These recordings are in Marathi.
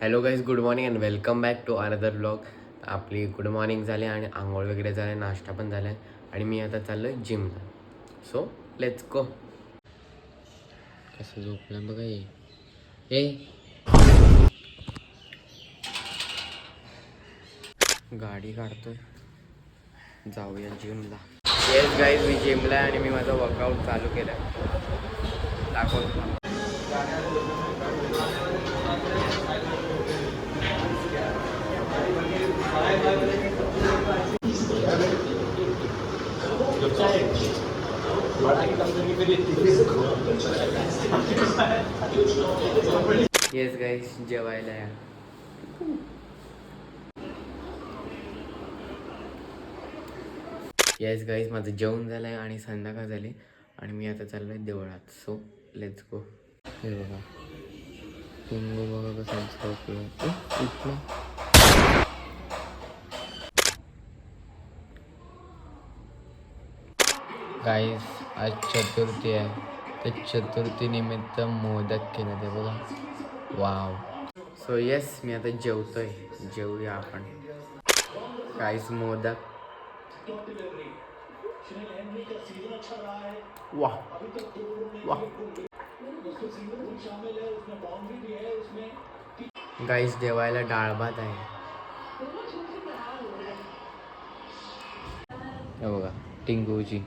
Hello guys, good morning and welcome back to another blog. आपली गुड मॉर्निंग झाली आणि आंघोळ वगैरे झाले, नाश्ता पण झाला आहे आणि मी आता चाललो आहे जिमला. So let's go. कसं झोपलं बघा ए गाडी काढतोय, जाऊया जिमला. येस गाईज, मी जिमला आहे आणि मी माझा वर्कआउट चालू केला आहे. दाखवतो. येस गाईज, जेवायला या. येस गाईज, माझं जेवण झालं आहे आणि संध्याकाळ झाली आणि मी आता चाललो आहे देवळात. So let's go. हे बघा, टिंगू बघा कसं झोपलं. गाईज, आज चतुर्थी आहे, तर चतुर्थी निमित्त मोदक केलं ते बघा. वाव. सो येस, मी आता जेवतोय. जेवूया आपण. गाईज, मोदक. वाह वाह. गाईज, जेवायला डाळ भात आहे. हे बघा, टिंगूची.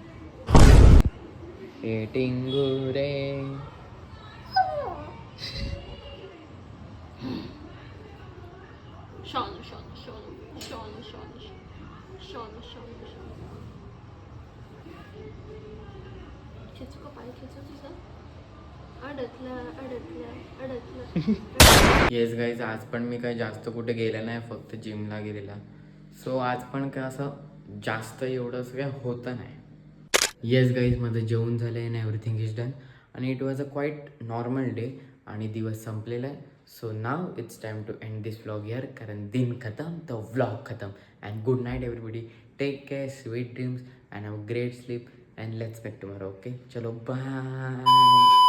ए टिंगू रे. येस गाईज, आज पण मी काही जास्त कुठे गेला नाही, फक्त जिमला गेलेला. सो आज पण काय असं जास्त एवढं काय होतं नाही. येस गाईज, माझं जेवण झालं आहे आणि एव्हरीथिंग इज डन आणि it was a quite normal day आणि दिवस संपलेला आहे. So now it's time to end this vlog here, कारण दिन खतम तर व्लॉग खतम. And good night everybody. Take care, sweet dreams and have great sleep and let's meet tomorrow. Okay, चलो बाय.